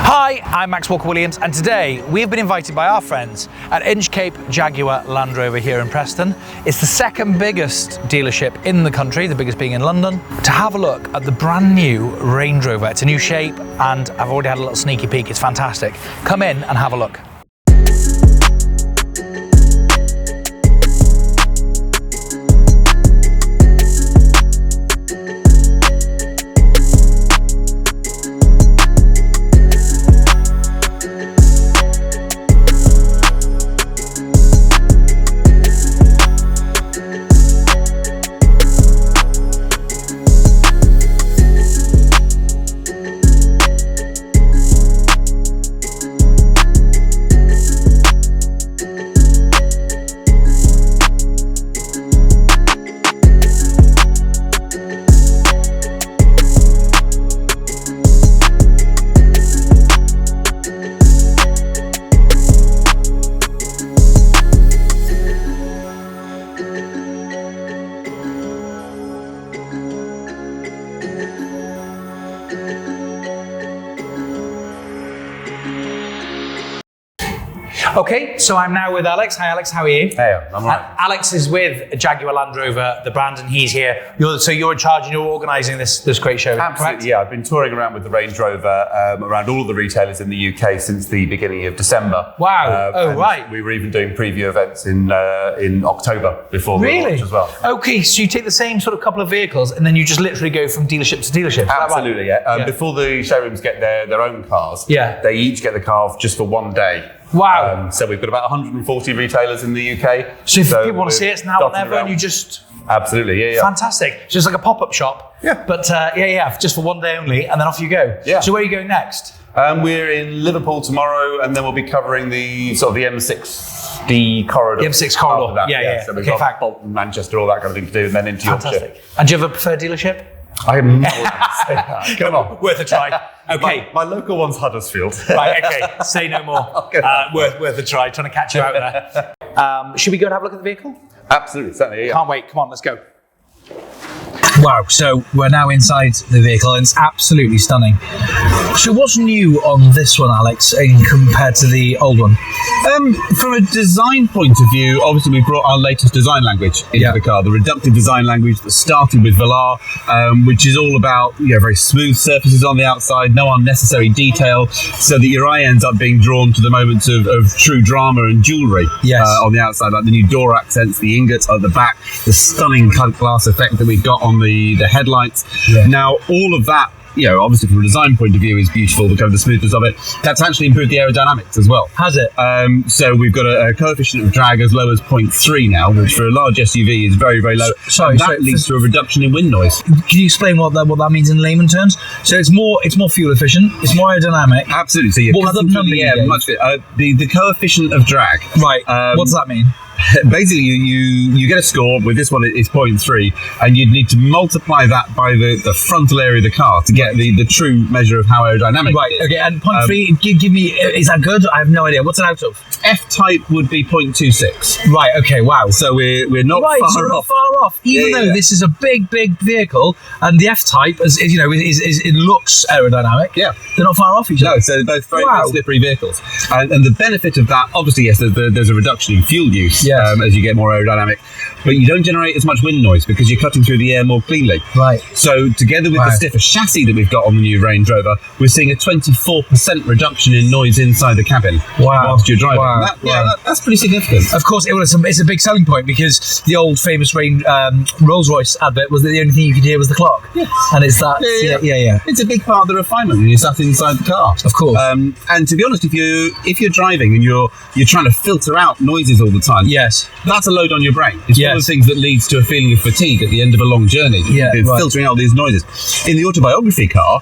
Hi, I'm Max Walker&Williams, and today we have been invited by our friends at Inscape Jaguar Land Rover here in Preston. It's the second biggest dealership in the country, the biggest being in London, to have a look at the brand new Range Rover. It's a new shape, and I've already had a little sneaky peek. It's fantastic. Come in and have a look. Okay, so I'm now with Alex. Hi Alex, how are you? Hey, I'm right. Alex is with Jaguar Land Rover, the brand, and he's here. So you're in charge and you're organising this great show, Absolutely, correct? yeah. I've been touring around with the Range Rover around all of the retailers in the UK since the beginning of December. Wow, right. We were even doing preview events in October before the launch as well. Okay, so you take the same sort of couple of vehicles and then you just literally go from dealership to dealership. Absolutely, yeah. Before the showrooms get their own cars, they each get the car just for one day. Wow. So we've got about 140 retailers in the UK. So if people want to see it, it's now or never, and you just... Absolutely, yeah. Fantastic. So it's like a pop-up shop. Yeah. But just for one day only, and then off you go. Yeah. So where are you going next? We're in Liverpool tomorrow, and then we'll be covering the M6 corridor. The M6 corridor. Yeah. So we've got Bolton, Manchester, all that kind of thing to do, and then into Yorkshire. And do you have a preferred dealership? I am not allowed to say that. Come on. Worth a try. Okay. My local one's Huddersfield. Right, okay. Say no more. Worth a try. Trying to catch you out there. Should we go and have a look at the vehicle? Absolutely, certainly. Yeah. Can't wait. Come on, let's go. Wow, so we're now inside the vehicle and it's absolutely stunning. So what's new on this one, Alex, compared to the old one? From a design point of view, obviously we brought our latest design language into the car, the reductive design language that started with Velar, which is all about very smooth surfaces on the outside, no unnecessary detail, so that your eye ends up being drawn to the moments of true drama and jewellery on the outside, like the new door accents, the ingots at the back, the stunning cut glass effect that we've got on the headlights. Now all of that, obviously from a design point of view is beautiful, the smoothness of it. That's actually improved the aerodynamics as well. Has it? So we've got a coefficient of drag as low as 0.3 now, which for a large SUV is very, very low. That leads to a reduction in wind noise. Can you explain what that means in layman terms? So it's more fuel efficient, it's more aerodynamic. Absolutely. So you're cutting through the air much. The coefficient of drag. Right. What does that mean? Basically, you get a score. With this one, it's 0.3, and you'd need to multiply that by the frontal area of the car to get the true measure of how aerodynamic it is. Okay, and 0.3, give me, is that good? I have no idea. What's it out of? F-type would be 0.26. Right, okay, wow. So we're not far off. Even though this is a big vehicle, and the F-type, it looks aerodynamic, they're not far off each other. No, so they're both very slippery vehicles. And the benefit of that, obviously, yes, there's a reduction in fuel use. As you get more aerodynamic, but you don't generate as much wind noise because you're cutting through the air more cleanly. Right. So together with the stiffer chassis that we've got on the new Range Rover, we're seeing a 24% reduction in noise inside the cabin whilst you're driving. That's pretty significant. Of course, it's a big selling point because the old famous Rolls-Royce advert was that the only thing you could hear was the clock. Yeah. And it's that. Yeah. It's a big part of the refinement when you're sat inside the car. Of course. And to be honest, if you're driving and you're trying to filter out noises all the time, that's a load on your brain. It's one of the things that leads to a feeling of fatigue at the end of a long journey. Filtering out these noises. In the autobiography car,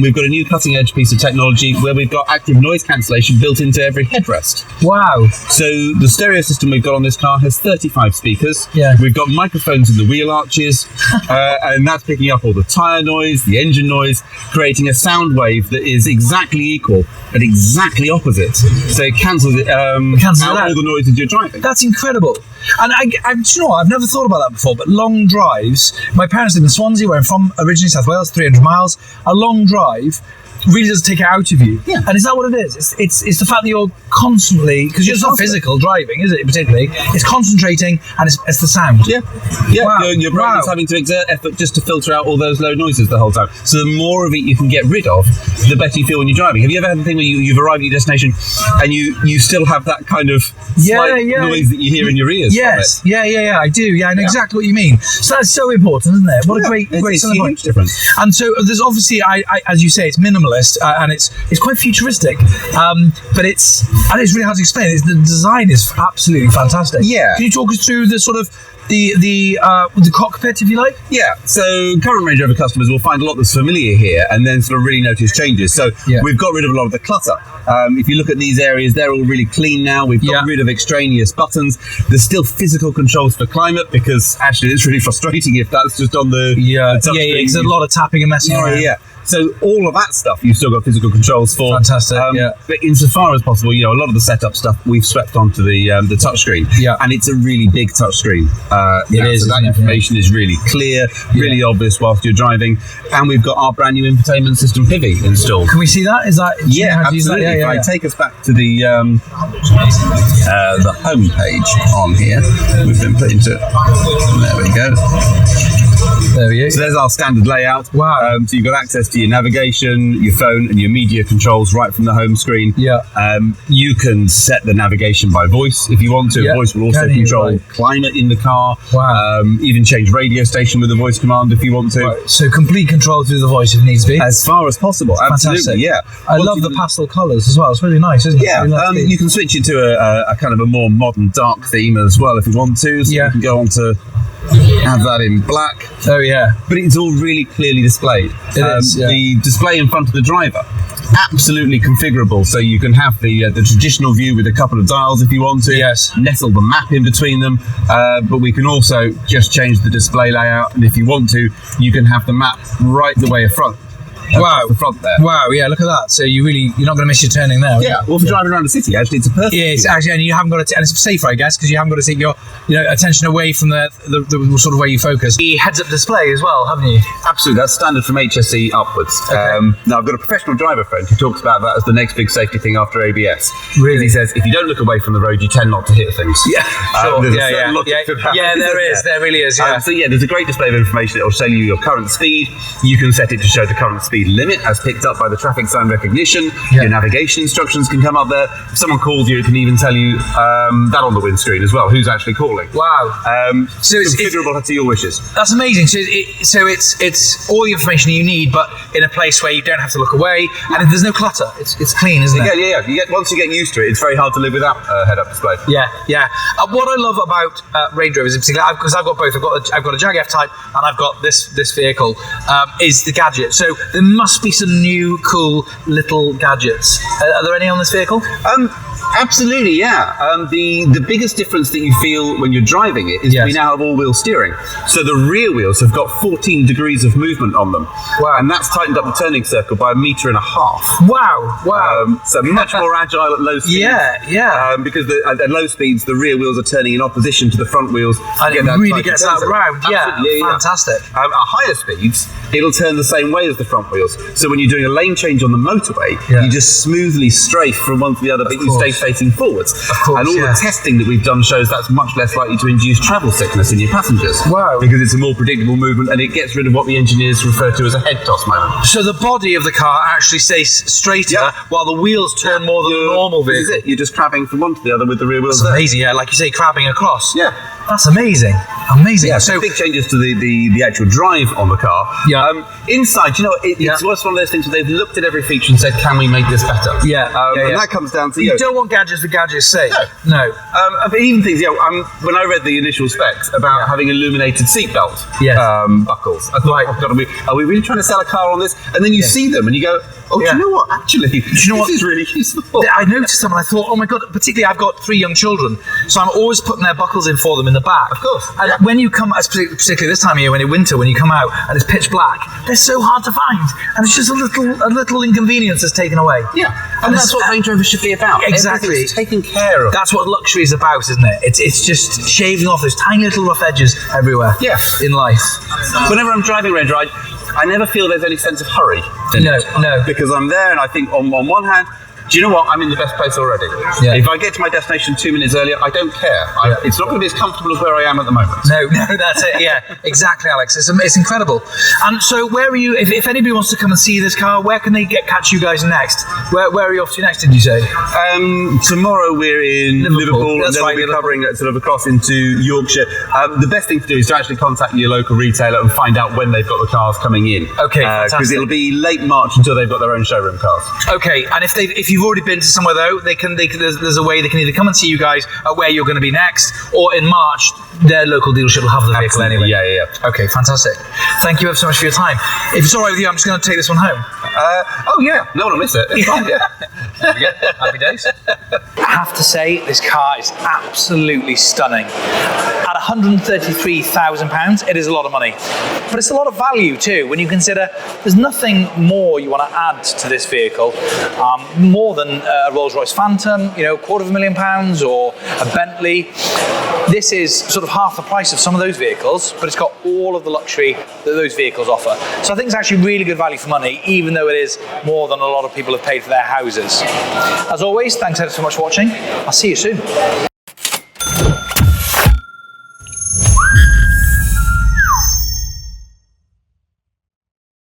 we've got a new cutting edge piece of technology where we've got active noise cancellation built into every headrest. Wow. So the stereo system we've got on this car has 35 speakers. Yeah. We've got microphones microphones in the wheel arches, and that's picking up all the tyre noise, the engine noise, creating a sound wave that is exactly equal and exactly opposite. So it cancels it, out all the noises you're driving. That's incredible. And do you know what? I've never thought about that before, but long drives, my parents live in Swansea, where I'm from originally, South Wales, 300 miles. A long drive really does take it out of you. Yeah. And is that what it is? It's the fact that you're constantly, because it's not physical driving, is it, particularly? It's concentrating, and it's the sound. Yeah. Wow. Your brain is having to exert effort just to filter out all those low noises the whole time. So the more of it you can get rid of, the better you feel when you're driving. Have you ever had the thing where you've arrived at your destination and you still have that kind of slight noise that you hear in your ears? Yes. Yeah, I do. Yeah, I know exactly what you mean. So that's so important, isn't it? What a great selling point. Huge difference. And so there's obviously, I as you say, it's minimalist, and it's quite futuristic, but it's really hard to explain. The design is absolutely fantastic. Yeah. Can you talk us through the sort of the cockpit, if you like? Yeah, so current Range Rover customers will find a lot that's familiar here and then sort of really notice changes. So we've got rid of a lot of the clutter. If you look at these areas, they're all really clean now. We've got rid of extraneous buttons. There's still physical controls for climate, because actually it's really frustrating if that's just on the touch screen. It's a lot of tapping and messing around. Yeah. So all of that stuff you've still got physical controls for. Fantastic. But insofar as possible, a lot of the setup stuff we've swept onto the touchscreen. Yeah. And it's a really big touchscreen. It is. So that information is really clear, really obvious whilst you're driving. And we've got our brand new infotainment system Pivi installed. Can we see that? Is that? Absolutely. If I take us back to the home page on here, we've been put into. There we go. There we go. So there's our standard layout. Wow. So you've got access to your navigation, your phone, and your media controls right from the home screen. Yeah. You can set the navigation by voice if you want to. Voice will also control climate in the car. Wow. Even change radio station with the voice command if you want to. Right. So complete control through the voice if needs be. As far as possible. Absolutely. Fantastic. Yeah. I love the pastel colours as well. It's really nice, isn't it? Yeah. Really you can switch it to a kind of a more modern dark theme as well if you want to. So you can go on to have that in black. Oh yeah. But it's all really clearly displayed. It is, The display in front of the driver, absolutely configurable, so you can have the traditional view with a couple of dials if you want to. Yes. Nestle the map in between them, but we can also just change the display layout, and if you want to, you can have the map right the way front. Wow. The front there. Wow, yeah, look at that. So you're not going to miss your turning there. Yeah, well, for driving around the city, actually, it's a perfect. Yeah, it's actually, and you haven't got to, and it's safer, I guess, because you haven't got to take your attention away from the sort of way you focus. The heads-up display as well, haven't you? Absolutely, that's standard from HSE upwards. Okay. Now, I've got a professional driver friend who talks about that as the next big safety thing after ABS. Really? He says, if you don't look away from the road, you tend not to hit things. Yeah, sure. There's a certain logic to that. Yeah, there is. There really is. Yeah. So there's a great display of information. It will show you your current speed. You can set it to show the current speed limit as picked up by the traffic sign recognition. Your navigation instructions can come up there. If someone calls you, it can even tell you that on the windscreen as well, who's actually calling. Wow. So it's configurable to your wishes. That's amazing. So it's all the information you need, but in a place where you don't have to look away, and there's no clutter. It's clean, isn't it? Yeah. Once you get used to it, it's very hard to live without head-up display. Yeah. What I love about Range Rovers in particular, because I've got both. I've got a Jag F-Type, and I've got this vehicle, is the gadget. So there must be some new cool little gadgets. Are there any on this vehicle? Absolutely, yeah. The biggest difference that you feel when you're driving it is we now have all-wheel steering. So the rear wheels have got 14 degrees of movement on them. Wow. And that's tightened up the turning circle by 1.5 meters. Wow. So much more agile at low speeds. Yeah. Because at low speeds, the rear wheels are turning in opposition to the front wheels. And it really gets that round. Yeah, fantastic. At higher speeds, it'll turn the same way as the front wheels. So when you're doing a lane change on the motorway, you just smoothly strafe from one to the other, but you stay facing forwards. And all the testing that we've done shows that's much less likely to induce travel sickness in your passengers. Wow. Because it's a more predictable movement, and it gets rid of what the engineers refer to as a head toss moment. So the body of the car actually stays straighter while the wheels turn more than a normal vehicle. This is it. You're just crabbing from one to the other with the rear wheels. That's amazing, like you say, crabbing across. Yeah. That's amazing. Yeah, so big changes to the actual drive on the car. Inside, it's one of those things where they've looked at every feature and said, can we make this better? And that comes down to you don't want gadgets for gadgets' sake. No. But even things, when I read the initial specs about having illuminated seatbelt buckles, I thought, are we really trying to sell a car on this? And then you see them and you go, Oh, do you know what? Actually, this is really useful. I noticed them and I thought, oh my God, particularly I've got 3 young children, so I'm always putting their buckles in for them in the back. Of course. And when you come, particularly this time of year, when it's winter, when you come out and it's pitch black, they're so hard to find. And it's just a little inconvenience that's taken away. Yeah. And that's what Range Rover should be about. Exactly. Taken care of. That's what luxury is about, isn't it? It's just shaving off those tiny little rough edges everywhere. Yeah. In life. Whenever I'm driving Range Rover, I never feel there's any sense of hurry. No. Because I'm there and I think on one hand, do you know what? I'm in the best place already. Yeah. If I get to my destination 2 minutes earlier, I don't care. It's not going to be as comfortable as where I am at the moment. No, that's it. Yeah, exactly, Alex. It's incredible. And so, where are you? If anybody wants to come and see this car, where can they catch you guys next? Where are you off to next? Did you say? Tomorrow we're in Liverpool, and then we'll be covering sort of across into Yorkshire. The best thing to do is to actually contact your local retailer and find out when they've got the cars coming in. Okay, fantastic. Because it'll be late March until they've got their own showroom cars. Okay, and if you've already been to somewhere though, there's a way they can either come and see you guys at where you're going to be next, or in March their local dealership will have the vehicle anyway. Yeah. Okay, fantastic. Thank you ever so much for your time. If it's all right with you, I'm just going to take this one home. Oh yeah, no one will miss it. It's fine, yeah. Happy days. I have to say, this car is absolutely stunning. At £133,000, it is a lot of money, but it's a lot of value too when you consider there's nothing more you want to add to this vehicle, more than a Rolls-Royce Phantom, £250,000, or a Bentley. This is sort of half the price of some of those vehicles, but it's got all of the luxury that those vehicles offer. So I think it's actually really good value for money, even though it is more than a lot of people have paid for their houses. As always, thanks so much for watching. I'll see you soon.